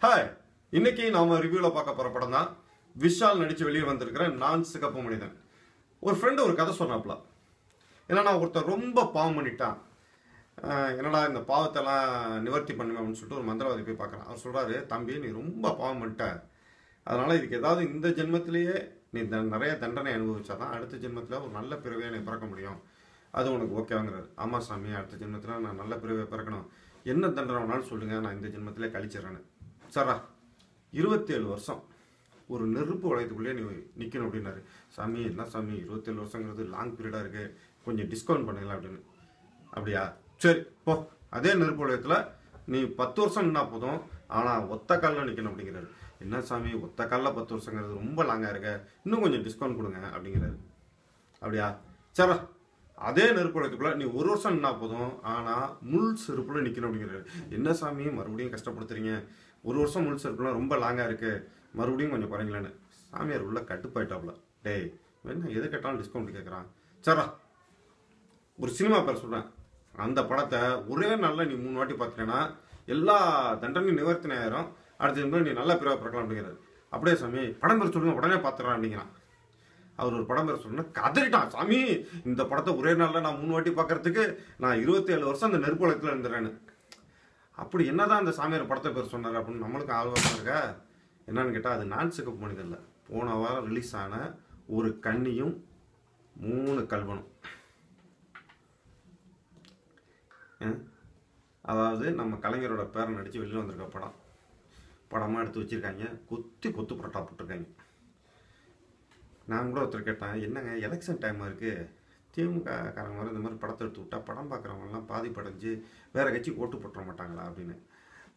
Hi, இன்னைக்கு நாம ரிவ்யூல பார்க்க போற படம் தான் விஷால் நடிச்சு வெளியே வந்திருக்கிற நான் சிகப்பு மனிதன். ஒரு ஃப்ரெண்டு ஒரு கதை சொன்னாப்ல. என்னன்னா, ஒருத்தர் ரொம்ப பாவம் பண்ணிட்டான். என்னடா இந்த பாவத்தெல்லாம் நிவர்த்தி பண்ணுவேன் அப்படின்னு சொல்லிட்டு ஒரு மந்திரவாதி போய் பார்க்குறான். அவர் சொல்றாரு, தம்பி நீ ரொம்ப பாவம் பண்ணிட்ட, அதனால இதுக்கு ஏதாவது இந்த ஜென்மத்திலேயே நீ நிறைய தண்டனை அனுபவிச்சாதான் அடுத்த ஜென்மத்தில் ஒரு நல்ல பிறவியை நீ பிறக்க முடியும். அது உனக்கு ஓகேவாங்கிறாரு. ஆமா சாமி, அடுத்த ஜென்மத்தில் நான் நல்ல பிறவியை பிறக்கணும். என்ன தண்டனை வேணாலும் சொல்லுங்க, நான் இந்த ஜென்மத்திலே கழிச்சிடறேன்னு. சாரா 27 வருஷம் ஒரு நெருப்பு வளையத்துக்குள்ளே நீ நிற்கணும் அப்படின்னாரு. சாமி என்ன சாமி, 27 வருஷங்கிறது லாங் பீரியடாக இருக்குது, கொஞ்சம் டிஸ்கவுண்ட் பண்ணுங்களா அப்படின்னு. அப்படியா, சரி போ, அதே நெருப்பு வளையத்தில் நீ 10 வருஷம் நின்னா போதும், ஆனால் ஒத்த காலில் நிற்கணும் அப்படிங்கிறாரு. என்ன சாமி, ஒத்த காலில் 10 வருஷங்கிறது ரொம்ப லாங்காக இருக்க, இன்னும் கொஞ்சம் டிஸ்கவுண்ட் கொடுங்க அப்படிங்கிறாரு. அப்படியா, சரா அதே நெருப்பு வளையத்துக்குள்ள நீ 1 வருஷம் நின்னா போதும், ஆனால் முள் செருப்புல நிற்கணும் அப்படிங்கிறாரு. என்ன சாமி மறுபடியும் கஷ்டப்படுத்துறீங்க, 1 வருஷம் முள் செருப்புலாம் ரொம்ப லாங்காக இருக்கு, மறுபடியும் கொஞ்சம் குறைங்களேன்னு. சாமியார் உள்ள கட்டுப்பாயிட்டாப்ல. டேய் என்ன எது கேட்டாலும் டிஸ்கவுண்ட் கேட்குறான். சரா ஒரு சினிமா பேர் சொல்கிறேன், அந்த படத்தை ஒரே நாளில் நீ 3 வாட்டி பார்த்துட்டேன்னா எல்லா தண்டனையும் நிவர்த்தனை ஆயிரும், அடுத்த நீ நல்லா பிறவை பிறக்கலாம் அப்படிங்கிறாரு. அப்படியே சாமி படம் பேர் சொல்லுங்க, உடனே பார்த்துறான் அப்படிங்கிறான். அவர் ஒரு படம் பேர் சொன்னா கதறிட்டான். சாமி இந்த படத்தை ஒரே நாளில் நான் 3 வாட்டி பார்க்கறதுக்கு நான் 27 வருஷம் அந்த நெருப்பு வளையத்தில் இருந்துறேன்னு. அப்படி என்னதான் அந்த சாமியார் படத்தை பேர் சொன்னார் அப்படின்னு நம்மளுக்கு ஆர்வமாக இருக்கா. என்னன்னு கேட்டால், அது நான் சிகப்பு மனிதன் இல்லை, போன வாரம் ரிலீஸ் ஆன ஒரு கன்னியும் 3 கல்வனும். அதாவது நம்ம கலைஞரோட பேரை நடித்து வெளியில் வந்திருக்க படமாக எடுத்து வச்சுருக்காங்க. கொத்து புரோட்டா போட்டிருக்காங்க. நான் கூட ஒருத்தர் கேட்டேன், என்னங்க எலெக்ஷன் டைமாக இருக்குது, திமுக காரங்க வர இந்த மாதிரி படத்தை எடுத்து விட்டா படம் பார்க்குறவங்கலாம் பாதிப்படைஞ்சு வேறு கட்சி ஓட்டு போட்டுற மாட்டாங்களா அப்படின்னு.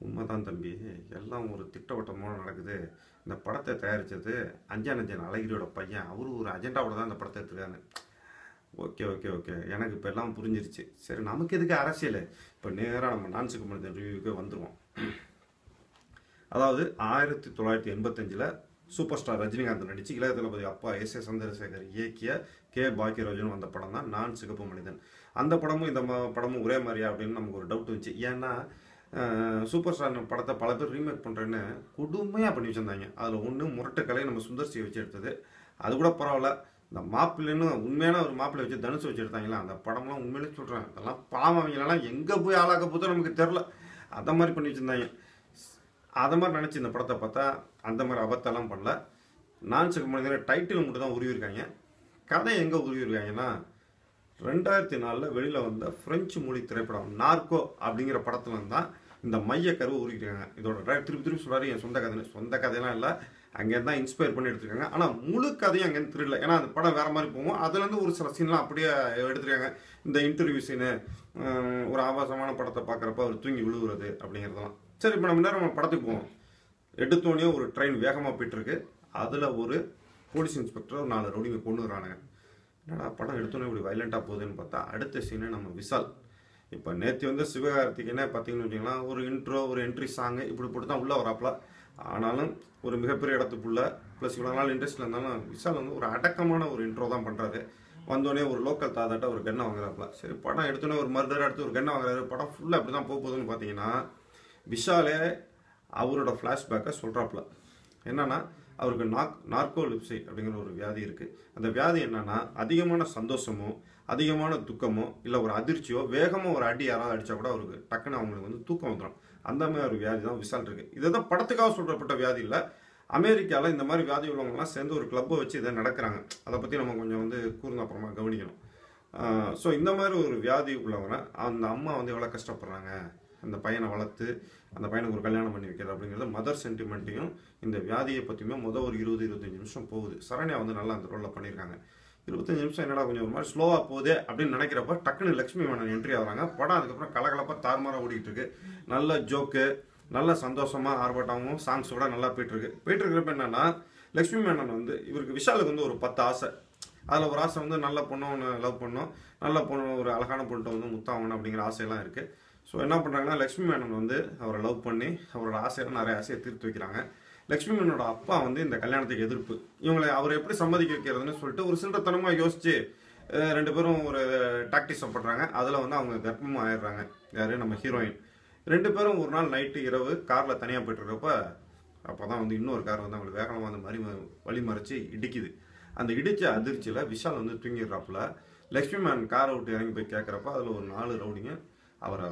உண்மைதான் தம்பி, எல்லாம் ஒரு திட்டவட்டமாக நடக்குது. இந்த படத்தை தயாரித்தது அஞ்சானஞ்சன் அழகிரியோட பையன், அவரு ஒரு அஜெண்டாவோட தான் இந்த படத்தை எடுத்துருக்காங்க. ஓகே ஓகே ஓகே, எனக்கு இப்போ எல்லாம் புரிஞ்சிருச்சு. சரி, நமக்கு எதுக்கு அரசியல், இப்போ நேராக நம்ம நான் சிகப்பு மனிதன் ரிவ்யூவுக்கு வந்துடுவோம். அதாவது 1985 சூப்பர் ஸ்டார் ரஜினிகாந்த் நடிச்சு இளைய தளபதி அப்பா எஸ் ஏ சந்திரசேகர் இயக்கிய கே பாக்கியராஜன் வந்த படம் தான் நான் சிகப்பு மனிதன். அந்த படமும் இந்த படமும் ஒரே மாதிரியா அப்படின்னு நமக்கு ஒரு டவுட் வந்துச்சு. ஏன்னா சூப்பர் ஸ்டார் படத்தை பல பேர் ரீமேக் பண்ணுறேன்னு கொடுமையாக பண்ணி வச்சுருந்தாங்க. அதில் ஒன்று முரட்டுக்கலை நம்ம சுந்தர்சியை வச்சு எடுத்தது, அது கூட பரவாயில்ல. இந்த மாப்பிள்ளைன்னு உண்மையான ஒரு மாப்பிள்ளை வச்சு தனுசு வச்சு எடுத்தாங்களா, அந்த படம்லாம் உண்மையிலே சொல்கிறேன், அதெல்லாம் பாவம், அவங்களெல்லாம் எங்கே போய் ஆளாக்க போதோ நமக்கு தெரில, அந்த மாதிரி பண்ணி வச்சுருந்தாங்க. அதை மாதிரி நினச்சி இந்த படத்தை பார்த்தா அந்த மாதிரி அபத்தெல்லாம் பண்ணல. நான் சிகப்பு மனிதன் டைட்டில் மட்டும் தான் உருவிருக்காங்க. கதை எங்கே உருவிருக்காங்கன்னா, 2004 வெளியில் வந்த பிரெஞ்சு மொழி திரைப்படம் நார்கோ அப்படிங்கிற படத்துல தான் இந்த மைய கருவை உருவிருக்காங்க. இதோட திருப்பி சொல்கிறாரு, என் சொந்த கதையெல்லாம் இல்லை, அங்கேருந்து தான் இன்ஸ்பயர் பண்ணி எடுத்துருக்காங்க. ஆனால் முழு கதையும் அங்கேருந்து தெரியல, ஏன்னா அந்த படம் வேறு மாதிரி போகும். அதுலேருந்து ஒரு சில சீன்லாம் அப்படியே எடுத்துருக்காங்க. இந்த இன்டர்வியூ சீனு, ஒரு ஆபாசமான படத்தை பார்க்குறப்ப அவர் தூங்கி விழுவுறது அப்படிங்கிறதெல்லாம். சரி, இப்போ நம்ம படத்துக்கு போவோம். எடுத்தோடனே ஒரு ட்ரெயின் வேகமாக போயிட்டுருக்கு, அதில் ஒரு போலீஸ் இன்ஸ்பெக்டர் ஒரு 4 ரவுடிங்க கொண்டு வரானுங்க. என்னடா படம் எடுத்தோடனே இப்படி வைலண்ட்டாக போகுதுன்னு பார்த்தா, அடுத்த சீனு நம்ம விஷால். இப்போ நேற்று வந்து சிவகார்த்திகேயனே பார்த்தீங்கன்னு வச்சிங்களேன், ஒரு இன்ட்ரோ ஒரு என்ட்ரி சாங்கு இப்படி போட்டு தான் உள்ளே வராப்புல. ஆனாலும் ஒரு மிகப்பெரிய இடத்துக்குள்ள ப்ளஸ் இவ்வளோ நாள் இன்ட்ரெஸ்ட்டில் இருந்தாலும் விஷால் வந்து ஒரு அடக்கமான ஒரு இன்ட்ரோ தான் பண்ணுறாரு. வந்தோடனே ஒரு லோக்கல் தாதாட்ட ஒரு கன்னை வாங்குறாப்புல. சரி, படம் எடுத்தோடனே ஒரு மர்டர் எடுத்து ஒரு கன்னை வாங்குறாரு. படம் ஃபுல்லாக அப்படி தான் போகுதுன்னு பார்த்தீங்கன்னா, விஷாலே அவரோட ஃப்ளாஷ்பேக்கை சொல்கிறாப்புல. என்னன்னா, அவருக்கு நார்கோலிப்சி அப்படிங்கிற ஒரு வியாதி இருக்குது. அந்த வியாதி என்னன்னா, அதிகமான சந்தோஷமோ அதிகமான துக்கமோ இல்லை ஒரு அதிர்ச்சியோ வேகமாக ஒரு அடி யாராவது அடித்தா கூட அவருக்கு டக்குன்னு அவங்களுக்கு வந்து தூக்கம் வந்துடும். அந்த மாதிரி ஒரு வியாதி தான் விஷால் இருக்குது. இதுதான் படத்துக்காக சொல்லப்பட்ட வியாதி இல்லை. அமெரிக்காவில் இந்த மாதிரி வியாதி உள்ளவங்கலாம் சேர்ந்து ஒரு கிளப்பை வச்சு இதை நடக்கிறாங்க. அதை பற்றி நம்ம கொஞ்சம் வந்து கூர்ந்து அப்புறமா கவனிக்கணும். ஸோ இந்த மாதிரி ஒரு வியாதி உள்ளவங்க, அந்த அம்மா வந்து எவ்வளோ கஷ்டப்படுறாங்க, அந்த பையனை வளர்த்து அந்த பையனுக்கு ஒரு கல்யாணம் பண்ணி வைக்கிறது அப்படிங்கிறது மதர் சென்டிமெண்ட்டையும் இந்த வியாதியை பற்றியுமே ஒரு 20-25 நிமிஷம் போகுது. சரண்யா வந்து நல்லா அந்த ரோலில் பண்ணியிருக்காங்க. 25 நிமிஷம் என்னடா கொஞ்சம் ஒரு மாதிரி ஸ்லோவாக போகுது அப்படின்னு நினைக்கிறப்ப டக்குன்னு லட்சுமி மேனன் என்ட்ரி ஆகிறாங்க. படம் அதுக்கப்புறம் கலகலப்பாக தாறுமாறாக ஓடிக்கிட்டு இருக்கு. நல்ல ஜோக்கு, நல்ல சந்தோஷமாக ஆர்ப்பாட்டமும் சாங்ஸோட நல்லா போயிட்டுருக்கிறப்ப என்னன்னா, லட்சுமி மேனன் வந்து இவருக்கு விஷாலுக்கு வந்து ஒரு 10 ஆசை. அதில் ஒரு ஆசை வந்து நல்ல பொண்ணை ஒன்று லவ் பண்ணோம், நல்ல பொண்ணு ஒரு அழகான பொண்ணை வந்து முத்தாகணும் அப்படிங்கிற ஆசையெல்லாம் இருக்குது. ஸோ என்ன பண்ணுறாங்கன்னா, லட்சுமி மேனன் வந்து அவரை லவ் பண்ணி அவரோட ஆசையெல்லாம் நிறைய ஆசையை தீர்த்து வைக்கிறாங்க. லட்சுமி மேனனோட அப்பா வந்து இந்த கல்யாணத்துக்கு எதிர்ப்பு, இவங்களை அவர் எப்படி சம்மதிக்க வைக்கிறதுன்னு சொல்லிட்டு ஒரு சில்லறத்தனமாக யோசிச்சு 2 பேரும் ஒரு டாக்டிக்ஸ் பண்ணுறாங்க. அதில் வந்து அவங்க கர்ப்பமும் ஆயிடுறாங்க. யார், நம்ம ஹீரோயின். 2 பேரும் ஒரு நாள் நைட்டு இரவு காரில் தனியாக போயிட்டுருக்கப்ப அப்போ தான் வந்து இன்னொரு கார் வந்து அவங்களுக்கு வேகமாக வந்து வழி மறைச்சி இடிக்குது. அந்த இடிச்ச அதிர்ச்சியில் விஷால் வந்து தூங்கிடுறாப்புல. லக்ஷ்மி மேன் காரை விட்டு இறங்கி போய் கேட்குறப்ப அதில் ஒரு 4 ரவுடிங்க அவரை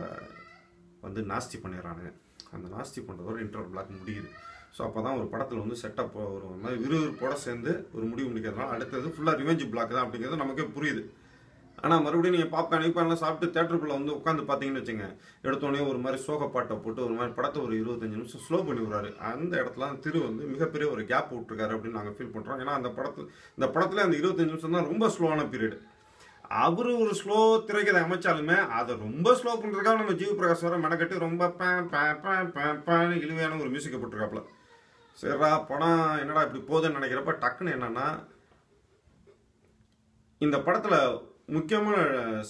வந்து நாஸ்தி பண்ணிடுறானுங்க. அந்த நாஸ்தி பண்ணுறதோட இன்டர்வல் பிளாக் முடியுது. ஸோ அப்போ தான் ஒரு படத்தில் வந்து செட்டப் ஒரு மாதிரி விறுவிறுப்போட சேர்ந்து ஒரு முடிவு முடிக்கிறதுனால அடுத்தது ஃபுல்லாக ரிவெஞ்ச் பிளாக் தான் அப்படிங்கிறது நமக்கே புரியுது. ஆனால் மறுபடியும் நீங்கள் பாப்கார்ன்லாம் சாப்பிட்டு தேட்டருக்குள்ளே வந்து உட்காந்து பார்த்தீங்கன்னு வச்சுங்க, எடுத்தோடனே ஒரு மாதிரி சோகப்பாட்டை போட்டு ஒரு மாதிரி படத்தை ஒரு 25 நிமிஷம் ஸ்லோ பண்ணி விடுறாரு. அந்த இடத்துல திரு வந்து மிகப்பெரிய ஒரு கேப் விட்டுருக்காரு அப்படின்னு நாங்கள் ஃபீல் பண்ணுறோம். ஏன்னா இந்த படத்தில் அந்த 25 நிமிஷம் தான் ரொம்ப ஸ்லோவான பீரியட். அவரு ஒரு ஸ்லோ திரைக்கதை அமைச்சாலுமே அதை ரொம்ப ஸ்லோ பண்ணுறதுக்காக நம்ம ஜீவ் பிரகாஷ் வர மெனக்கட்டி ரொம்ப இழுவையான ஒரு மியூசிக்கை போட்டிருக்காப்புல. சரிடா படம் என்னடா இப்படி போகுதுன்னு நினைக்கிறப்ப டக்குன்னு என்னன்னா, இந்த படத்தில் முக்கியமான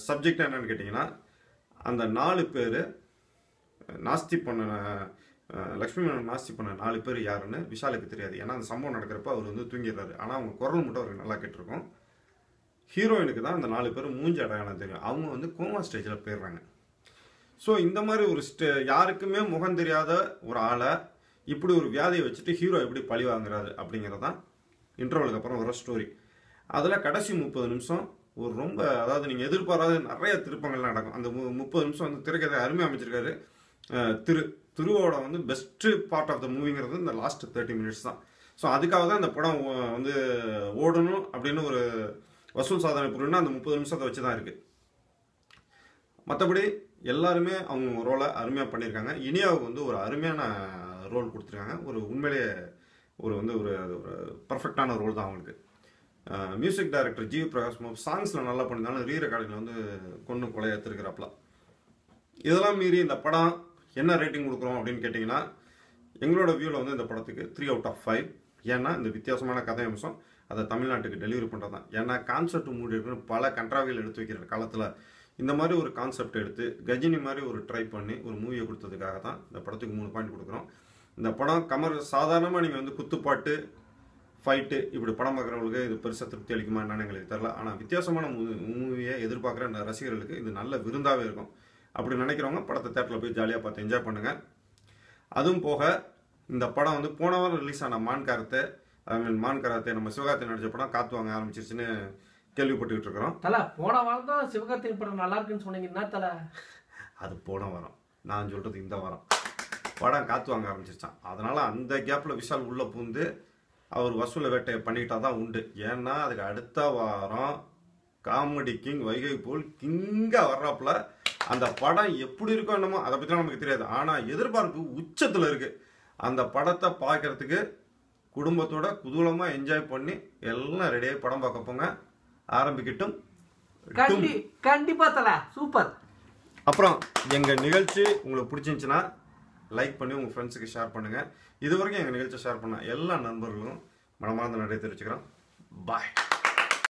சப்ஜெக்ட் என்னன்னு கேட்டிங்கன்னா, அந்த 4 பேர் நாஸ்தி பண்ண லக்ஷ்மி மேனன் நாஸ்தி பண்ண 4 பேர் யாருன்னு விஷாலுக்கு தெரியாது. ஏன்னா அந்த சம்பவம் நடக்கிறப்ப அவர் வந்து தூங்கிடுறாரு. ஆனால் அவங்க குரல் மட்டும் அவருக்கு நல்லா கேட்டிருக்கும். ஹீரோயினுக்கு தான் அந்த 4 பேர் மூஞ்சி அடையாளம் தெரியும். அவங்க வந்து கோமா ஸ்டேஜில் போயிடுறாங்க. ஸோ இந்த மாதிரி ஒரு யாருக்குமே முகம் தெரியாத ஒரு ஆளை இப்படி ஒரு வியாதியை வச்சுட்டு ஹீரோ எப்படி பழி வாங்குறாரு அப்படிங்கிறது தான் இன்டர்வலுக்கு அப்புறம் வர ஸ்டோரி. அதில் கடைசி 30 நிமிஷம் ஒரு ரொம்ப, அதாவது நீங்கள் எதிர்பாராத நிறைய திருப்பங்கள்லாம் நடக்கும். அந்த 30 நிமிஷம் வந்து திரைக்கதை அருமையாக அமைச்சிருக்காரு. திருவோட வந்து பெஸ்ட்டு பார்ட் ஆஃப் த மூவிங்கிறது இந்த லாஸ்ட் 30 மினிட்ஸ் தான். ஸோ அதுக்காக தான் இந்த படம் வந்து ஓடணும் அப்படின்னு ஒரு வசூல் சாதனை புரியணும்னா அந்த 30 நிமிஷத்தை வச்சு தான் இருக்குது. மற்றபடி எல்லாருமே அவங்க ரோலை அருமையாக பண்ணியிருக்காங்க. இனியாவுக்கு வந்து ஒரு அருமையான ரோல் கொடுத்துருக்காங்க. ஒரு உண்மையிலேயே ஒரு பர்ஃபெக்டான ரோல் தான் அவங்களுக்கு. மியூசிக் டைரக்டர் ஜீவ் பிரகாஷ் சாங்ஸில் நல்லா பண்ணியிருந்தாலும் ரீ ரெக்கார்டிங்கில் வந்து கொண்டு கொலை எடுத்துருக்கிறாப்புல. இதெல்லாம் மீறி இந்த படம் என்ன ரேட்டிங் கொடுக்குறோம் அப்படின்னு கேட்டிங்கன்னா, எங்களோட வியூவில் வந்து இந்த படத்துக்கு 3 out of 5. ஏன்னா இந்த வித்தியாசமான கதை அம்சம் அதை தமிழ்நாட்டுக்கு டெலிவரி பண்ணுறது தான். ஏன்னா கான்செப்ட் மூடி இருக்குன்னு பல கண்ட்ராவிகள் எடுத்து வைக்கிற காலத்தில் இந்த மாதிரி ஒரு கான்செப்ட் எடுத்து கஜினி மாதிரி ஒரு ட்ரை பண்ணி ஒரு மூவியை கொடுத்ததுக்காக தான் இந்த படத்துக்கு 3 பாயிண்ட் கொடுக்குறோம். இந்த படம் சாதாரணமாக நீங்கள் வந்து குத்துப்பாட்டு ஃபைட்டு இப்படி படம் பார்க்குறவங்களுக்கு இது பெருசாக திருப்தி அளிக்குமா என்னன்னு எங்களுக்கு தெரியல. ஆனால் வித்தியாசமான மூவியை எதிர்பார்க்குற ரசிகர்களுக்கு இது நல்ல விருந்தாகவே இருக்கும். அப்படி நினைக்கிறவங்க படத்தை தேட்டரில் போய் ஜாலியாக பார்த்து என்ஜாய் பண்ணுங்கள். அதுவும் போக இந்த படம் வந்து போன வாரம் ரிலீஸ் ஆன மான் கராத்தே நம்ம சிவகார்த்திகேயன் நடிச்ச படம் காத்து வாங்க ஆரம்பிச்சிருச்சுன்னு கேள்விப்பட்டுக்கிட்டு இருக்கிறோம். தல போன வாரம் தான் சிவகார்த்திகேயன் படம் நல்லா இருக்குன்னு சொன்னீங்கன்னா தல, அது போன வாரம், நான் சொல்கிறது இந்த வாரம் படம் காத்து வாங்க ஆரம்பிச்சிருச்சான். அதனால் அந்த கேப்பில் விஷால் உள்ளே பூந்து அவர் வசூலை வேட்டையை பண்ணிக்கிட்டா தான் உண்டு. ஏன்னா அதுக்கு அடுத்த வாரம் காமெடி கிங் வைகை போல் கிங்காக வர்றாப்புல. அந்த படம் எப்படி இருக்கோ என்னமோ அதை பற்றிலாம் நமக்கு தெரியாது. ஆனால் எதிர்பார்ப்பு உச்சத்தில் இருக்குது. அந்த படத்தை பார்க்கறதுக்கு குடும்பத்தோட குதூகலமாக என்ஜாய் பண்ணி எல்லாம் ரெடியாகி படம் பார்க்க போங்க. ஆரம்பிக்கட்டும். கண்டிப்பா தல, சூப்பர். அப்புறம் எங்கள் நிகழ்ச்சி உங்களுக்கு பிடிச்சிருந்துச்சுன்னா லைக் பண்ணி உங்கள் ஃப்ரெண்ட்ஸுக்கு ஷேர் பண்ணுங்கள். இது வரைக்கும் எங்கள் நிகழ்ச்சியை ஷேர் பண்ண எல்லா நண்பர்களும் மனமார்ந்த நன்றி தெரிவிச்சுக்கிறோம். பாய்.